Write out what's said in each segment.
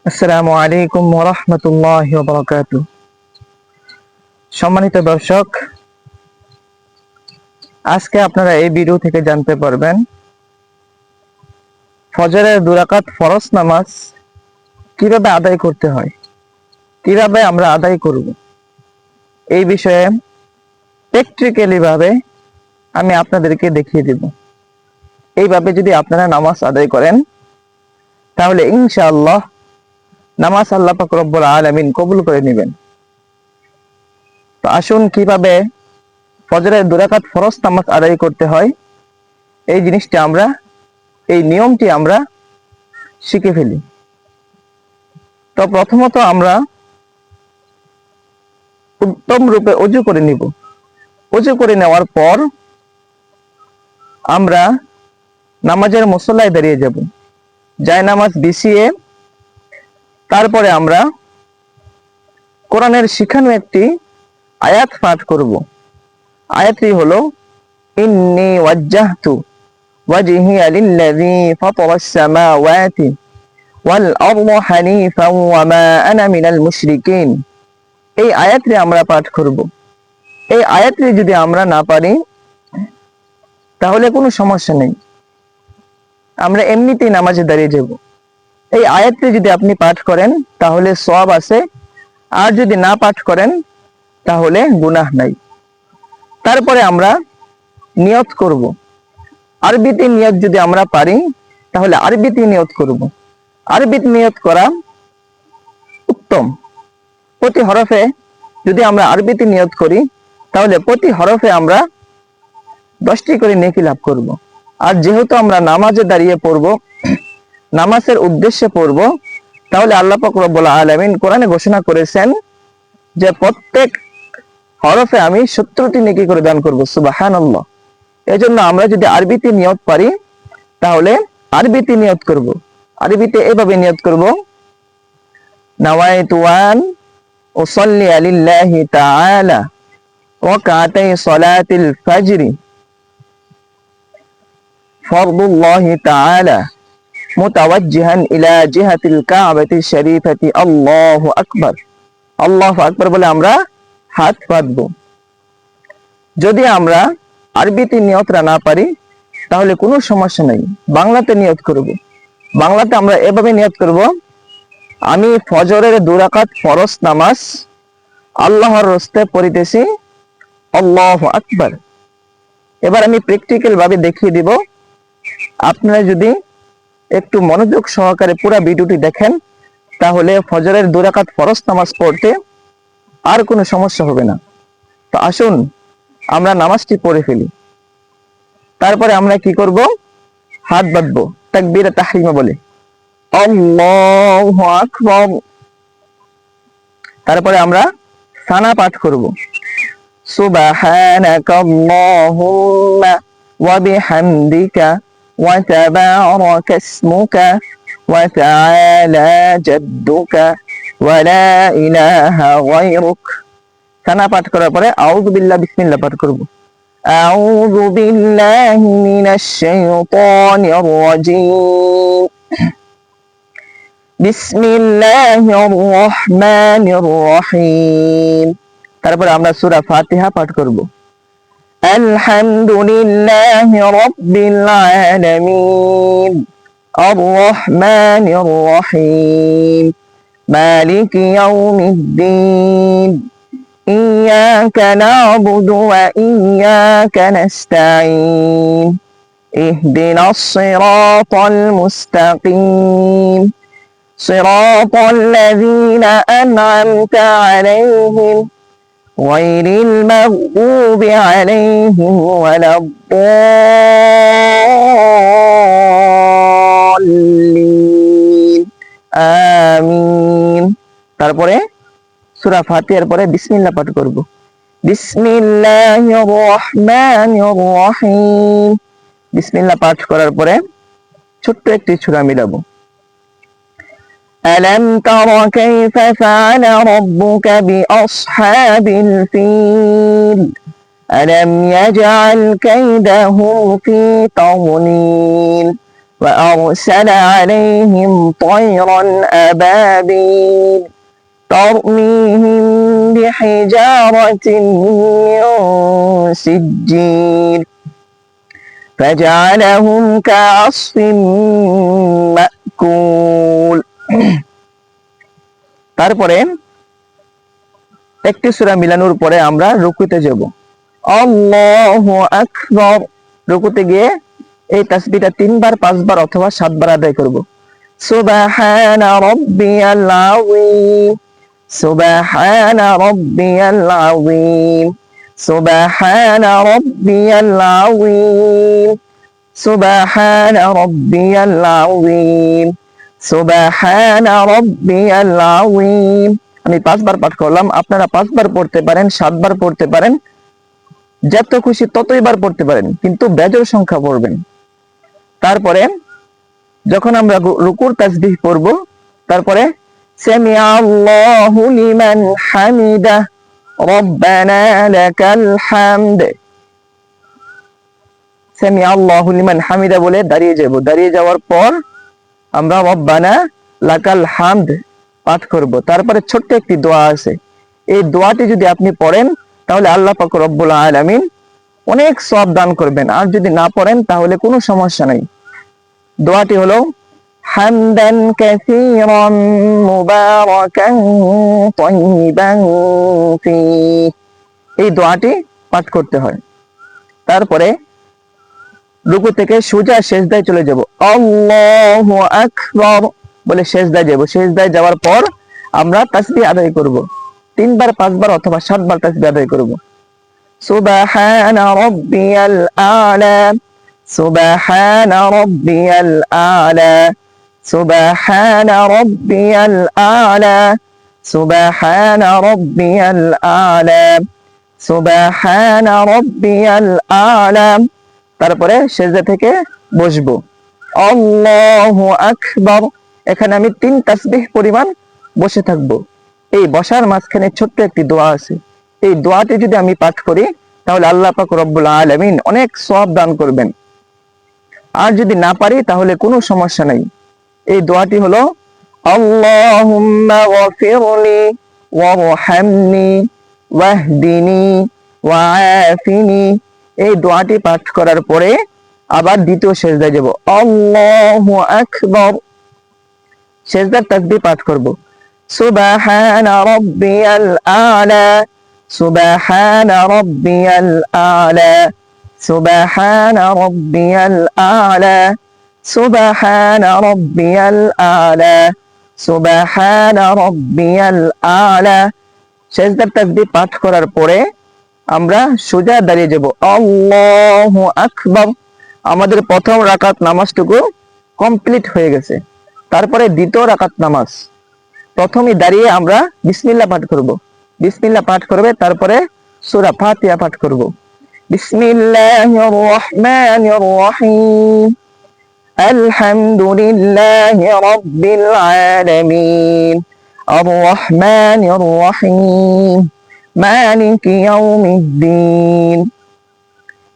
আসসালামু আলাইকুম ওয়া রাহমাতুল্লাহি ওয়া বারাকাতুহু। সম্মানিত দর্শক, আজকে আপনারা এই ভিডিও থেকে জানতে পারবেন ফজরের 2 রাকাত ফরজ নামাজ কিভাবে আদায় করতে হয়, কিভাবে আমরা আদায় করব। এই বিষয়ে প্র্যাকটিক্যালি ভাবে আমি আপনাদেরকে দেখিয়ে দেব। এইভাবে যদি আপনারা নামাজ আদায় করেন তাহলে ইনশাআল্লাহ নামাজ আল্লাহ পাক রব্বুল আলামিন কবুল করে নেবেন। তো আসুন কিভাবে ফজরের 2 রাকাত ফরজ নামাজ আদায় করতে হয় এই নিয়মটি আমরা শিখে ফেলি। তো প্রথমত আমরা উত্তম রূপে ওযু করে নিব। ওযু করে নেওয়ার পর আমরা নামাজের মুসল্লায় দাঁড়িয়ে যাব। জায়নামাজ বিছিয়ে তারপরে আমরা কোরআনের শিখানো একটি আয়াত পাঠ করব। আয়াতটি হলো ইন্নী ওয়াজ্জাহতু ওয়াজহিয়া লিল্লাযী ফাতারাস সামাওয়াতি ওয়াল আরদা হানিফান ওয়া মা আনা মিনাল মুশরিকিন। এই আয়াতটি আমরা পাঠ করব। এই আয়াতটি যদি আমরা না পারি তাহলে কোনো সমস্যা নেই, আমরা এমনিতেই নামাজে দাঁড়িয়ে যাব। এই আয়াতটি যদি আপনি পাঠ করেন তাহলে সওয়াব আছে, আর যদি না পাঠ করেন তাহলে গুনাহ নাই। তারপরে আমরা নিয়ত করব। আরবিতে নিয়ত যদি আমরা পারি তাহলে আরবিতে নিয়ত করব। আরবিতে নিয়ত করা উত্তম। প্রতি হরফে যদি আমরা আরবিতে নিয়ত করি তাহলে প্রতি হরফে আমরা 10টি করে নেকি লাভ করব। আর যেহেতু আমরা নামাজে দাঁড়িয়ে পড়ব, নামাজের উদ্দেশ্যে পড়ব, তাহলে আল্লাহ পাক রব্বুল আলামিন কোরআনে ঘোষণা করেছেন যে প্রত্যেক হরফে আমি 70টি নেকি করে দান করব। সুবহানাল্লাহ। এজন্য আমরা যদি আরবিতে নিয়ত পারি তাহলে আরবিতে নিয়ত করব। আরবিতে এভাবে নিয়ত করব, নাওয়াইতু আন উসাল্লি লিল্লাহি তাআলা রাকাতাই সালাতিল ফাজরি ফরদুল্লাহি তাআলা মুতাওয়াজ্জিহান ইলা জিহাতিল কাবাতি শরীফাতি আল্লাহু আকবার। আল্লাহু আকবার বলে আমরা হাত পাতব। যদি আমরা আরবিতে নিয়তটা না পারি তাহলে কোনো সমস্যা নেই, বাংলাতে নিয়ত করব। বাংলাতে আমরা এভাবে নিয়ত করব, আমি ফজরের 2 রাকাত ফরজ নামাজ আল্লাহর রাস্তে পড়িতেছি, আল্লাহু আকবার। এবার আমি প্র্যাকটিক্যাল ভাবে দেখিয়ে দিব। আপনারা যদি একটু মনোযোগ সহকারে পুরো ভিডিওটি দেখেন তাহলে ফজরের 2 রাকাত ফরজ নামাজ পড়তে আর কোনো সমস্যা হবে না। তো আসুন আমরা নামাজটি পড়ে ফেলি। তারপরে আমরা কি করব, হাত বাঁধবো তাকবীরে তাহরিমা বলে, আল্লাহু আকবার। তারপরে আমরা সানা পাঠ করব, সুবহানাকাল্লাহুম্মা ওয়া বিহামদিকা ওয়া তাবারাকা ইসমুকা ওয়া তাআলা জাদ্দুকা ওয়া লা ইলাহা গায়রুক। সানা পাঠ করার পরে আউযু বিল্লাহ বিসমিল্লাহ পাঠ করব, আউযু বিল্লাহি মিনাশ শাইতানির রাজীম, বিসমিল্লাহির রহমানির রহিম। তারপর আমরা সূরা ফাতিহা পাঠ করব, আলহামদুলিল্লাহি রাব্বিল আলামিন আর রহমানির রহিম মালিকি ইয়াউমিদ্দিন ইয়াকা না'বুদু ওয়া ইয়াকা নাস্তাঈন ইহদিনাস সিরাতাল মুস্তাকিম صراط الذين أنعمت عليهم غير المغضوب عليهم ولا الضالين آمين। তারপরে সূরা ফাতিহার পরে বিসমিল্লাহ পাঠ করব, বিসমিল্লাহির রহমানির রহিম। বিসমিল্লাহ পাঠ করার পরে ছোট্ট একটি সূরা মিলাবো, ألم تر كيف فعل ربك بأصحاب الفيل ألم يجعل كيدهم في تضليل وأرسل عليهم طيرا أبابيل ترميهم بحجارة من سجيل فجعلهم كعصف مأكول তারপরে একটি সূরা মিলানোর পরে আমরা রুকুতে যাব। আল্লাহু আকবার। রুকুতে গিয়ে এই তাসবিহটা 3 বার 5 বার অথবা 7 বার আদায় করব। সুবহানা রাব্বিয়াল আযীম, সুবহানা রাব্বিয়াল আযীম, সুবহানা রাব্বিয়াল আযীম, সুবহানা রাব্বিয়াল আযীম, সুবহানা রাব্বিয়াল আযীম। আমি 5 বার পাঠ করলাম, আপনারা 5 বার পড়তে পারেন, 7 বার পড়তে পারেন, যত খুশি ততই বার পড়তে পারেন, কিন্তু বেজোড় সংখ্যা পড়বেন। তারপরে যখন আমরা রুকুর তাসবিহ পড়ব, তারপরে সামিআ আল্লাহু লিমান হামিদা রব্বানা লাকাল হামদ। সামিআ আল্লাহু লিমান হামিদা বলে দাঁড়িয়ে যাব। দাঁড়িয়ে যাওয়ার পর আমরা রব্বানা লাকাল হামদ পাঠ করব। তারপরে ছোট্ট একটি দোয়া আছে, এই দোয়াটি যদি আপনি পড়েন তাহলে আল্লাহ পাক রব্বুল আলামিন অনেক সওয়াব দান করবেন। আর যদি না পড়েন তাহলে কোনো সমস্যা নাই। দোয়াটি হলো হামদান কাসীরান মুবারাকান তাইয়িবান ফি। এই দোয়াটি পাঠ করতে হয়। তারপরে রুকু থেকে সোজা সিজদায় চলে যাব। আল্লাহু আকবার বলে সিজদায় যাব। সিজদায় যাওয়ার পর আমরা তাসবিহ আদায় করব। 3 বার 5 বার অথবা 7 বার তাসবিহ আদায় করব। সুবহানা রাব্বিয়াল আ'লা, সুবহানা রাব্বিয়াল আ'লা, সুবহানা রাব্বিয়াল আ'লা, সুবহানা রাব্বিয়াল আ'লা, সুবহানা রাব্বিয়াল আ'লা। তারপরে সিজদা থেকে বসবো। আল্লাহু আকবার। এখানে আমি 3 তাসবিহ পরিমাণ বসে থাকবো। এই বসার মাঝখানে ছোট্ট একটি দোয়া আছে, এই দোয়াটি যদি আমি পাঠ করি তাহলে আল্লাহ পাক রব্বুল আলামিন অনেক সওয়াব দান করবেন। আর যদি না পারি তাহলে কোনো সমস্যা নাই। এই দোয়াটি হলো আল্লাহুম্মা গফিরলি ওয়ারহামনি ওয়াহদিনি ওয়াআফিনি। এই দোয়াটি পাঠ করার পরে আবার দ্বিতীয় সিজদায় যাব। আল্লাহু আকবার। সিজদার তাসবিহ পাঠ করব। সুবহানা রাব্বিয়াল আ'লা, সুবহানা রাব্বিয়াল আ'লা, সুবহানা রাব্বিয়াল আ'লা, সুবহানা রাব্বিয়াল আ'লা, সুবহানা রাব্বিয়াল আ'লা। সিজদার তাসবিহ পাঠ করার পরে আমরা সোজা দাঁড়িয়ে যাব। আল্লাহু আকবার। আমাদের প্রথম রাকাত নামাজটুকু কমপ্লিট হয়ে গেছে। তারপরে দ্বিতীয় রাকাত নামাজ। প্রথমে দাঁড়িয়ে আমরা বিসমিল্লাহ পাঠ করব। বিসমিল্লাহ পাঠ করবে, তারপরে সূরা ফাতিহা পাঠ করব। বিসমিল্লাহির রহমানির রহিম। আলহামদুলিল্লাহি রাব্বিল আলামিন। আর রহমানির রহিম। مالك يوم الدين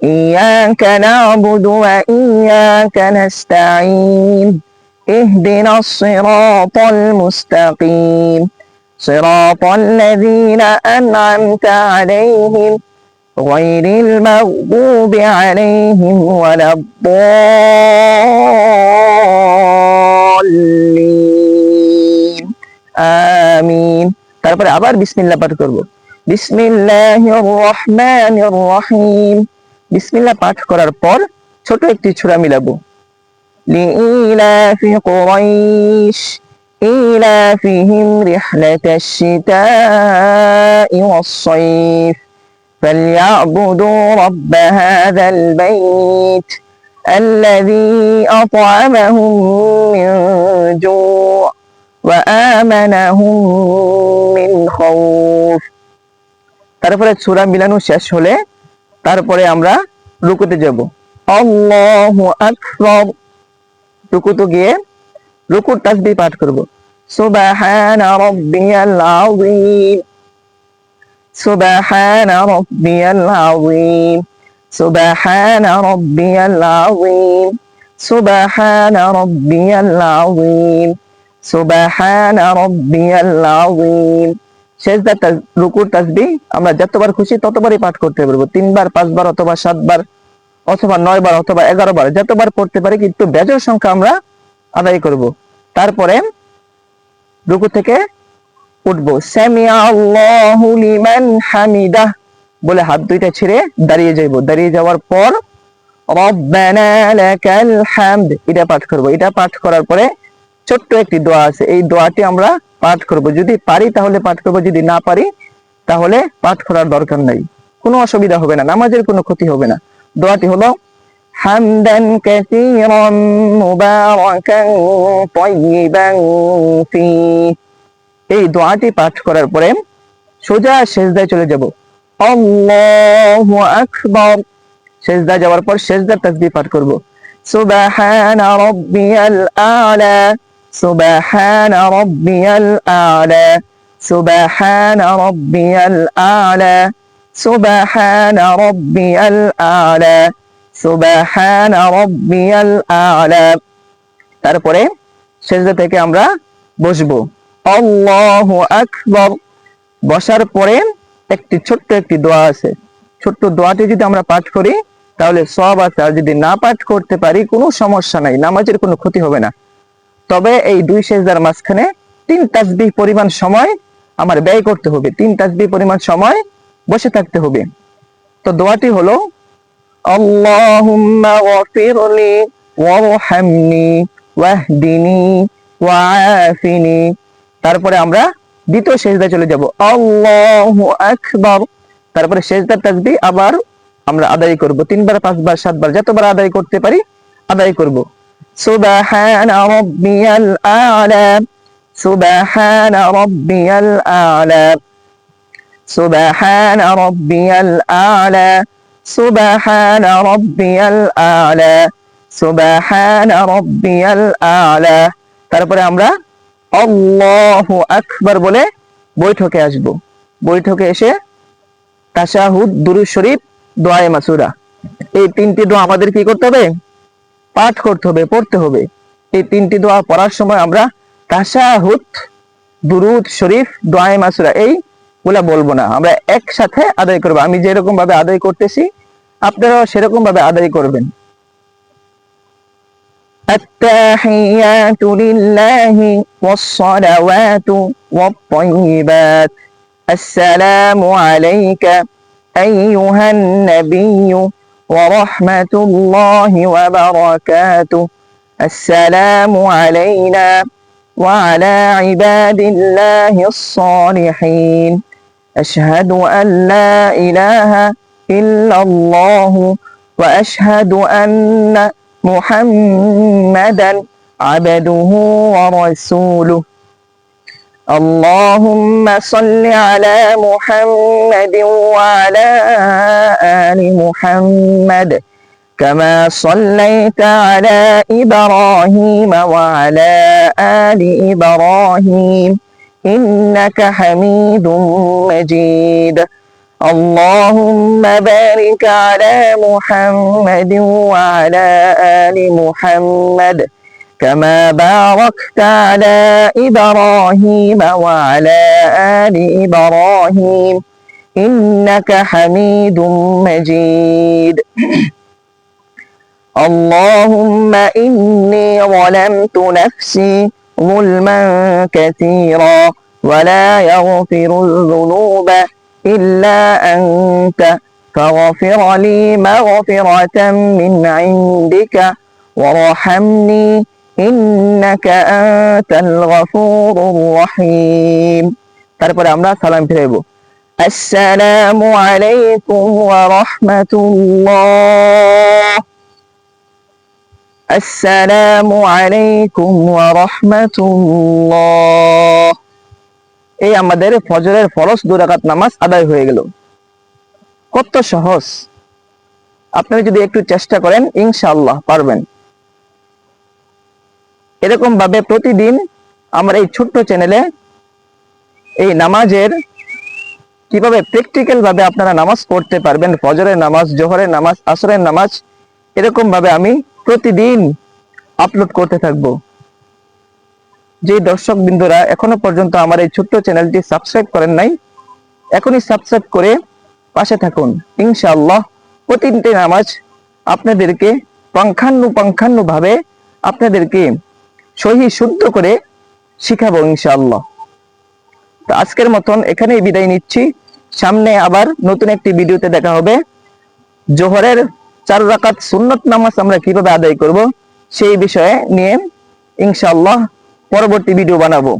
إياك نعبد وإياك نستعين اهدنا الصراط المستقيم صراط الذين أنعمت عليهم غير المغضوب عليهم ولا الضالين آمين। তারপরে আবার বিসমিল্লাহ পাঠ করব। বিসমিল্লাহির রহমানির রহিম। বিসমিল্লাহ পাঠ করার পর ছোট একটি সূরা মিলাবো। লিইলাফি কুরাইশ ইলাফিহিম রিহলাতাশ শিতাই ওয়াস-সাইফ ফালইয়াবুদু রাব্ব হাযাল বাইত আল্লাযী আত'আমাহুম মিন জু' ওয়া আমানাহুম মিন খাউফ। তারপরে সূরা মিলানো শেষ হলে তারপরে আমরা রুকুতে যাব। আল্লাহু আকবার। রুকুতে গিয়ে রুকুর তাসবিহ পাঠ করব। সুবহানা রাব্বিয়াল আযীম, সুবহানা রাব্বিয়াল আযীম, সুবহানা রাব্বিয়াল আযীম, সুবহানা রাব্বিয়াল আযীম, সুবহানা রাব্বিয়াল আযীম। সেজদা রুকুর তাসবিহ আমরা যতবার খুশি ততবারই পাঠ করতে পারবো, 3 বার 5 বার অথবা 7 বার অথবা 9 বার অথবা 11 বার, যতবার পড়তে পারি, কিন্তু বেজোড় সংখ্যা আমরা আদায় করব। তারপরে রুকু থেকে উঠবো, সামিআ আল্লাহু লিমান হামিদাহ বলে হাত দুইটা ছেড়ে দাঁড়িয়ে যাইব। দাঁড়িয়ে যাওয়ার পর রব্বানা লাকাল হামদ এটা পাঠ করব। এটা পাঠ করার পরে ছোট্ট একটি দোয়া আছে, এই দোয়াটি আমরা পাঠ করব। যদি পারি তাহলে পাঠ করব, যদি না পারি তাহলে পাঠ করার দরকার নাই, কোনো অসুবিধা হবে না, নামাজের কোনো ক্ষতি হবে না। দোয়াটি হলো হামদান কাসীরান মুবারাকান তাইয়িবান ফি। এই দোয়াটি পাঠ করার পরে সোজা সেজদায় চলে যাব। আল্লাহু আকবার। সেজদায় যাওয়ার পর সেজদার তাসবিহ পাঠ করব। সুবহানা রাব্বিয়াল আ'লা, সুবহানা রাব্বিয়াল আ'লা, সুবহানা রাব্বিয়াল আ'লা, সুবহানা রাব্বিয়াল আ'লা, সুবহানা রাব্বিয়াল আ'লা। তারপরে সেজদা থেকে আমরা বসবো। আল্লাহু আকবার। বসার পরে ছোট্ট একটি দোয়া আছে, ছোট্ট দোয়াটি যদি আমরা পাঠ করি তাহলে সওয়াব আছে, আর যদি না পাঠ করতে পারি কোনো সমস্যা নাই, নামাজের কোনো ক্ষতি হবে না। তবে এই দুই সেজদার মাঝখানে 3 তাসবিহ পরিমাণ সময় আমার ব্যয় করতে হবে, 3 তাসবিহ পরিমাণ সময় বসে থাকতে হবে। তো দোয়াটি হলো আল্লাহুম্মা গফিরলি ওয়ারহামনি ওয়াহদিনি ওয়াআফিনি। তারপরে আমরা দ্বিতীয় সেজদায় চলে যাব, আল্লাহু আকবার। তারপরে সেজদার তাসবিহ আবার আমরা আদায় করব, 3 বার 5 বার 7 বার যতবার আদায় করতে পারি আদায় করব। সুবহানা রাব্বিয়াল আ'লা, সুবহানা রাব্বিয়াল আ'লা, সুবহানা রাব্বিয়াল আ'লা, সুবহানা রাব্বিয়াল আ'লা, সুবহানা রাব্বিয়াল আ'লা। তারপরে আমরা আল্লাহু আকবার বলে বৈঠকে আসব। বৈঠকে এসে তাশাহুদ, দুরূদ শরীফ, দোয়ায়ে মাসুরা, এই 3টি দোয়া আমাদের কি করতে হবে? পাঠ করতে হবে, পড়তে হবে। এই 3টি দোয়া পড়ার সময় আমরা তাশাহুদ, দুরূদ শরীফ, দোয়ায়ে মাসুরা এইগুলা বলবো না, আমরা একসাথে আদায় করব। আমি যেরকম ভাবে আদায় করতেছি আপনারাও সেরকম ভাবে আদায় করবেন। التحيات لله والصلوات والطيبات السلام عليك أيها النبي ورحمة الله وبركاته السلام علينا وعلى عباد الله الصالحين أشهد أن لا إله إلا الله وأشهد أن محمدا عبده ورسوله اللهم صل على محمد وعلى آل محمد كما صليت على إبراهيم وعلى آل إبراهيم إنك حميد مجيد اللهم بارك على محمد وعلى آل محمد كما باركت على إبراهيم وعلى آل إبراهيم إنك حميد مجيد اللهم إني ظلمت نفسي ظلما كثيرا ولا يغفر الذنوب إلا أنت فاغفر لي مغفرة من عندك وارحمني إنك أنت الغفور الرحيم তারপরে আমরা সালাম ফিরাইব আসসালামু আলাইকুম ওয়া রাহমাতুল্লাহ আসসালামু আলাইকুম ওয়া রাহমাতুল্লাহ। এই আমাদের ফজরের ফরজ 2 রাকাত নামাজ আদায় হয়ে গেল। কত সহজ! আপনারা যদি একটু চেষ্টা করেন ইনশাআল্লাহ পারবেন। এরকম ভাবে প্রতিদিন আমার এই ছোট্ট চ্যানেলে এই নামাজের কিভাবে প্র্যাকটিক্যাল ভাবে আপনারা নামাজ পড়তে পারবেন, ফজরের নামাজ, জোহরের নামাজ, আসরের নামাজ, এরকম ভাবে আমি প্রতিদিন আপলোড করতে থাকবো। যে দর্শক বিন্দুরা এখনো পর্যন্ত আমার এই ছোট্ট চ্যানেলটি সাবস্ক্রাইব করেন নাই, এখনই সাবস্ক্রাইব করে পাশে থাকুন। ইনশাআল্লাহ প্রতিটি নামাজ আপনাদেরকে পাংখান্নু ভাবে আপনাদেরকে সহি শুদ্ধ করে শিখাবো ইনশাআল্লাহ। তো আজকের মতন এখানেই বিদায় নিচ্ছি। সামনে আবার নতুন একটি ভিডিওতে দেখা হবে। জোহরের 4 রাকাত সুন্নত নামাজ আমরা কিভাবে আদায় করব সেই বিষয়ে নিয়ে ইনশাআল্লাহ পরবর্তী ভিডিও বানাবো।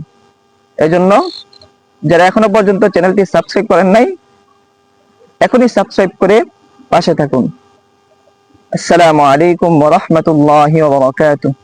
এজন্য যারা এখনো পর্যন্ত চ্যানেলটি সাবস্ক্রাইব করেন নাই, এখনই সাবস্ক্রাইব করে পাশে থাকুন। আসসালামু আলাইকুম ওয়া রাহমাতুল্লাহি ওয়া বারাকাতুহু।